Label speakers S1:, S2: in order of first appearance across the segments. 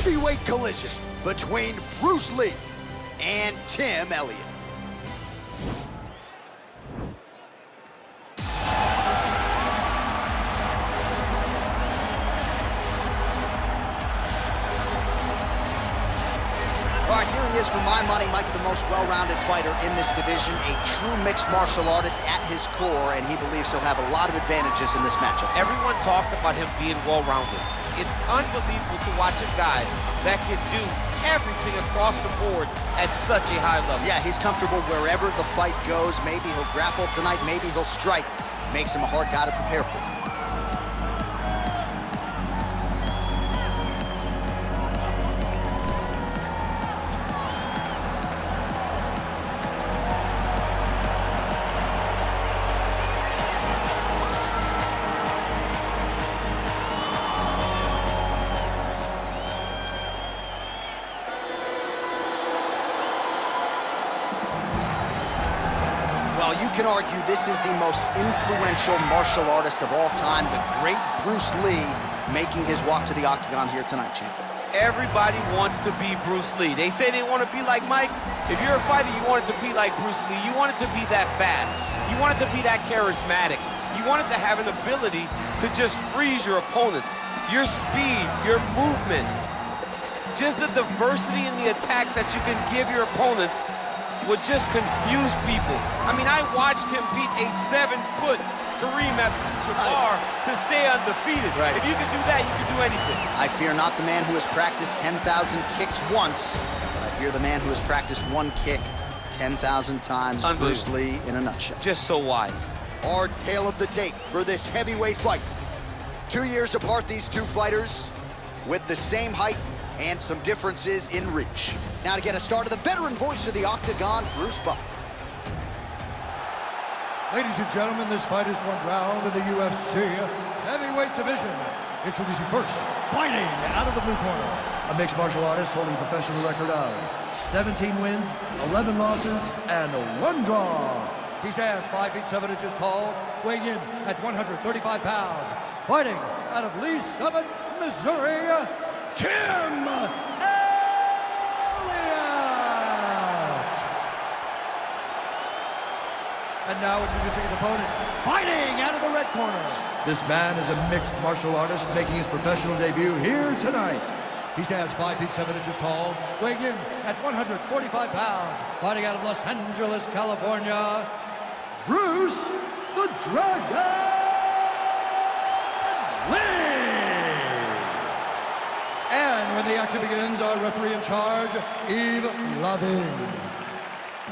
S1: Heavyweight collision between Bruce Lee and Tim Elliott. All right, here he is, for my money, Mike, the most well-rounded fighter in this division, a true mixed martial artist at his core, and he believes he'll have a lot of advantages in this matchup tonight.
S2: Everyone talked about him being well-rounded. It's unbelievable to watch a guy that can do everything across the board at such a high level.
S1: Yeah, he's comfortable wherever the fight goes. Maybe he'll grapple tonight, maybe he'll strike. Makes him a hard guy to prepare for. Well, you can argue this is the most influential martial artist of all time, the great Bruce Lee, making his walk to the octagon here tonight, champ.
S2: Everybody wants to be Bruce Lee. They say they want to be like Mike. If you're a fighter, you want it to be like Bruce Lee. You want it to be that fast. You want it to be that charismatic. You want it to have an ability to just freeze your opponents. Your speed, your movement, just the diversity in the attacks that you can give your opponents would just confuse people. I mean, I watched him beat a 7-foot Kareem Abdul-Jabbar to stay undefeated.
S1: Right.
S2: If you can do that, you can do anything.
S1: I fear not the man who has practiced 10,000 kicks once. I fear the man who has practiced one kick 10,000 times. Bruce Lee in a nutshell.
S2: Just so wise.
S1: Our tale of the tape for this heavyweight fight. 2 years apart, these two fighters, with the same height and some differences in reach. Now to get us started, the veteran voice of the octagon, Bruce Buffer.
S3: Ladies and gentlemen, this fight is one round in the UFC heavyweight division. Introducing first, fighting out of the blue corner, a mixed martial artist holding a professional record of 17 wins, 11 losses, and 1 draw. He stands 5 feet 7 inches tall, weighing in at 135 pounds. Fighting out of Lee Summit, Missouri, Tim Elliott. And now introducing his opponent, fighting out of the red corner. This man is a mixed martial artist making his professional debut here tonight. He stands 5 feet 7 inches tall, weighing in at 145 pounds. Fighting out of Los Angeles, California, Bruce the Dragon Lee. And when the action begins, our referee in charge, Yves Lavigne.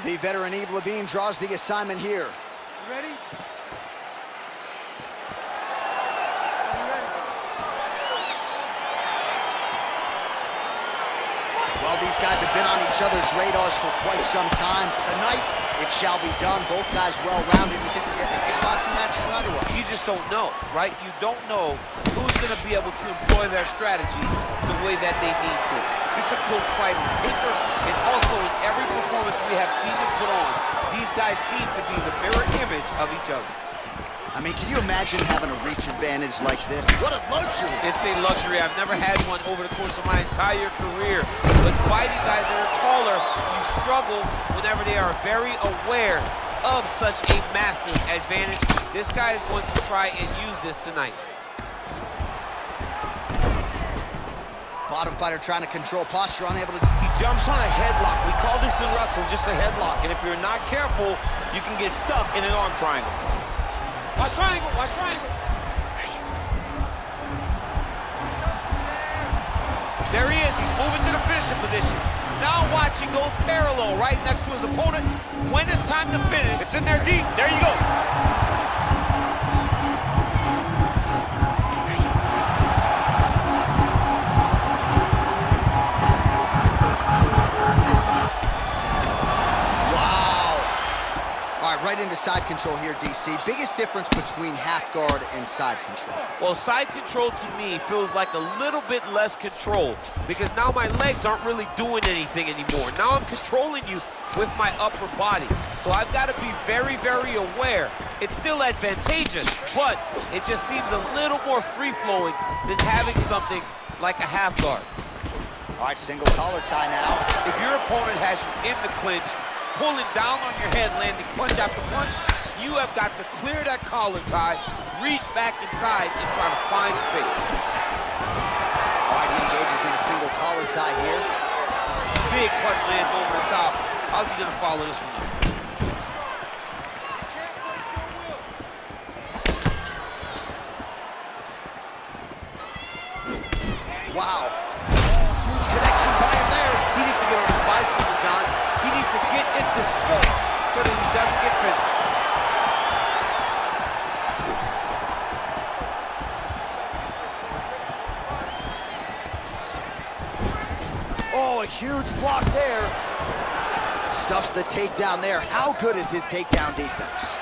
S1: The veteran Yves Lavigne draws the assignment here.
S2: You ready?
S1: Well, these guys have been on each other's radars for quite some time. Tonight, it shall be done. Both guys well-rounded. You think we're getting a kickboxing match tonight or what?
S2: You just don't know, right? You don't know who's going to be able to employ their strategy the way that they need to. This is a close fight on paper, and also in every performance we have seen them put on, these guys seem to be the mirror image of each other.
S1: I mean, can you imagine having a reach advantage like this? What a luxury!
S2: It's a luxury. I've never had one over the course of my entire career. But fighting guys that are taller, you struggle whenever they are very aware of such a massive advantage. This guy is going to try and use this tonight.
S1: Bottom fighter trying to control posture, unable to...
S4: He jumps on a headlock. We call this in wrestling just a headlock. And if you're not careful, you can get stuck in an arm triangle. Watch triangle, watch triangle.
S2: There he is. He's moving to the finishing position. Now watch, he goes parallel right next to his opponent. When it's time to finish, it's in there deep. There you go.
S1: Right into side control here, DC. Biggest difference between half guard and side control?
S2: Well, side control to me feels like a little bit less control because now my legs aren't really doing anything anymore. Now I'm controlling you with my upper body. So I've got to be very, very aware. It's still advantageous, but it just seems a little more free-flowing than having something like a half guard.
S1: All right, single collar tie now.
S2: If your opponent has you in the clinch, pulling down on your head, landing punch after punch, you have got to clear that collar tie, reach back inside, and try to find space.
S1: All right, he engages in a single collar tie here.
S2: Big punch lands over the top. How's he gonna follow this one up?
S1: Wow. Huge connection by him there.
S2: He needs to get on his bicycle, John. He needs to get into space so that he doesn't get finished.
S1: Oh, a huge block there. Stuffs the takedown there. How good is his takedown defense?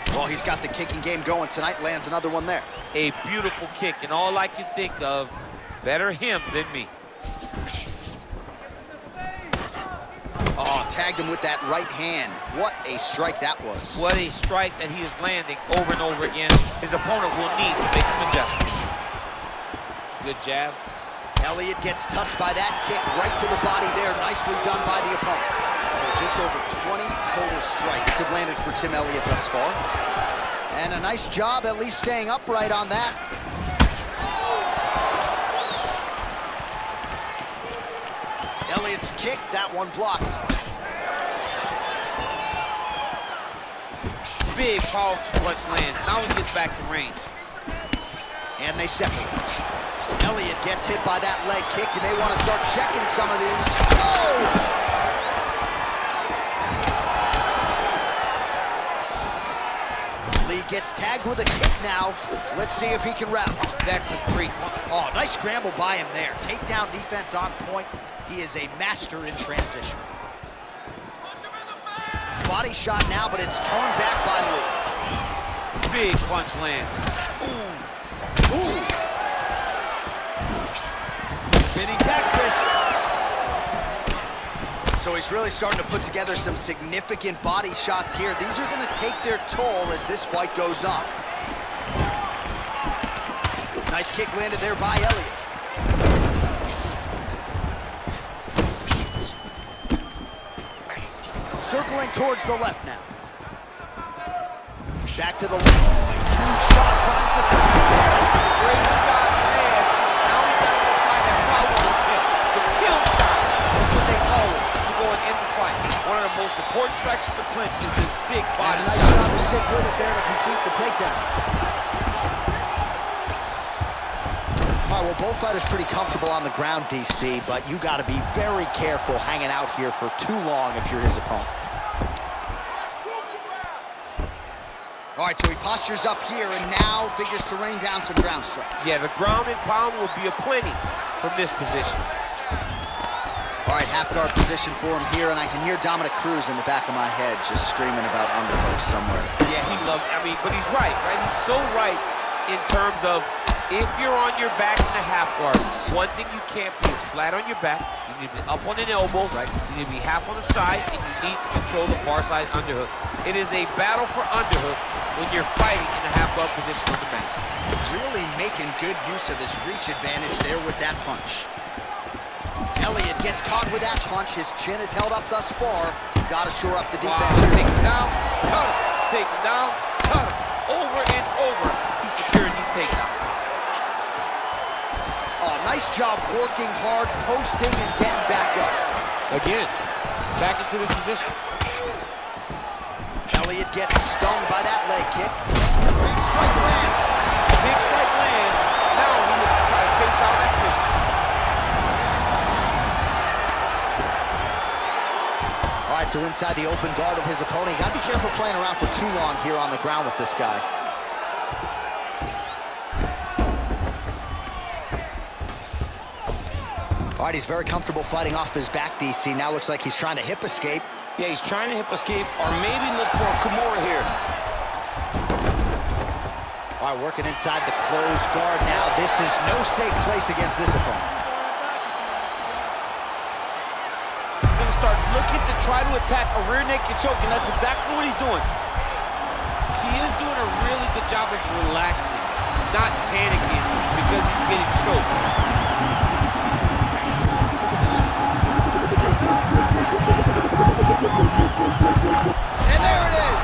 S1: Well, he's got the kicking game going tonight. Lands another one there.
S2: A beautiful kick, and all I can think of, better him than me.
S1: Oh, tagged him with that right hand. What a strike that was.
S2: What a strike that he is landing over and over again. His opponent will need to make some adjustments. Good jab.
S1: Elliott gets touched by that kick right to the body there. Nicely done by the opponent. So just over 20 total strikes have landed for Tim Elliott thus far. And a nice job at least staying upright on that. Elliott's kick, that one blocked.
S2: Big powerful punch lands. Now he gets back to range.
S1: And they separate. Elliott gets hit by that leg kick. You may want to start checking some of these. Oh! Lee gets tagged with a kick now. Let's see if he can rally.
S2: That's a great one.
S1: Oh, nice scramble by him there. Takedown defense on point. He is a master in transition. Body shot now, but it's turned back by Lee.
S2: Big punch lands. Ooh.
S1: Ooh. Spinning back fist. So he's really starting to put together some significant body shots here. These are going to take their toll as this fight goes on. Nice kick landed there by Elliott. Circling towards the left now. Back to the left. Huge shot finds the target there.
S2: Great shot lands. Now we got to find that follow-up kick. The kill shot. That's what they call it. To going in the fight. One of the most important strikes of the clinch is this big body
S1: nice
S2: shot.
S1: job to stick with it there to complete the takedown. All right, well, both fighters pretty comfortable on the ground, DC, but you got to be very careful hanging out here for too long if you're his opponent. All right, so he postures up here and now figures to rain down some ground strikes.
S2: Yeah, the ground and pound will be aplenty from this position.
S1: All right, half guard position for him here, and I can hear Dominic Cruz in the back of my head just screaming about underhooks somewhere.
S2: Yeah, he loves, but he's right? He's so right in terms of if you're on your back in the half guard, one thing you can't be is flat on your back. You need to be up on an elbow. Right. You need to be half on the side, and you need to control the far side underhook. It is a battle for underhook when you're fighting in the half guard position on the mat.
S1: Really making good use of his reach advantage there with that punch. Elliott gets caught with that punch. His chin is held up thus far. Got to shore up the defense.
S2: Wow. Take him down, cut him. Take him down, cut him. Over and over, he's securing these takedowns.
S1: Oh, nice job working hard, posting, and getting back up.
S2: Again, back into this position.
S1: Elliott gets stung by that leg kick. Big strike lands.
S2: Big strike lands. Now he looks to try to chase down that kick.
S1: All right, so inside the open guard of his opponent. You got to be careful playing around for too long here on the ground with this guy. All right, he's very comfortable fighting off his back, DC. Now looks like he's trying to hip escape.
S4: Yeah, he's trying to hip escape or maybe look for a Kimura here.
S1: All right, working inside the closed guard now. This is no safe place against this opponent.
S4: He's going to start looking to try to attack a rear naked choke, and that's exactly what he's doing.
S2: He is doing a really good job of relaxing, not panicking, because he's choke.
S1: And there it is.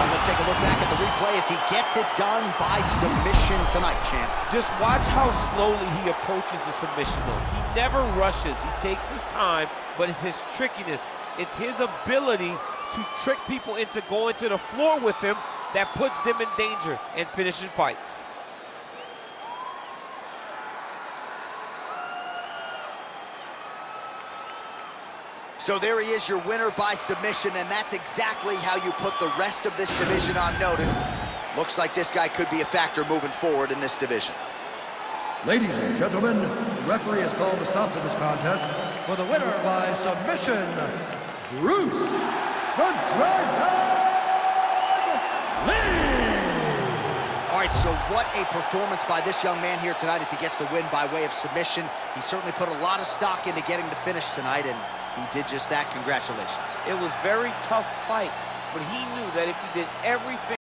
S1: Let's take a look back at the replay as he gets it done by submission tonight, champ.
S2: Just watch how slowly he approaches the submission, though. He never rushes. He takes his time, but it's his trickiness. It's his ability to trick people into going to the floor with him that puts them in danger and finishing fights.
S1: So there he is, your winner by submission, and that's exactly how you put the rest of this division on notice. Looks like this guy could be a factor moving forward in this division.
S3: Ladies and gentlemen, the referee has called a stop to this contest for the winner by submission, Bruce the Dragon Lee!
S1: All right, so what a performance by this young man here tonight as he gets the win by way of submission. He certainly put a lot of stock into getting the finish tonight, and he did just that. Congratulations.
S2: It was a very tough fight, but he knew that if he did everything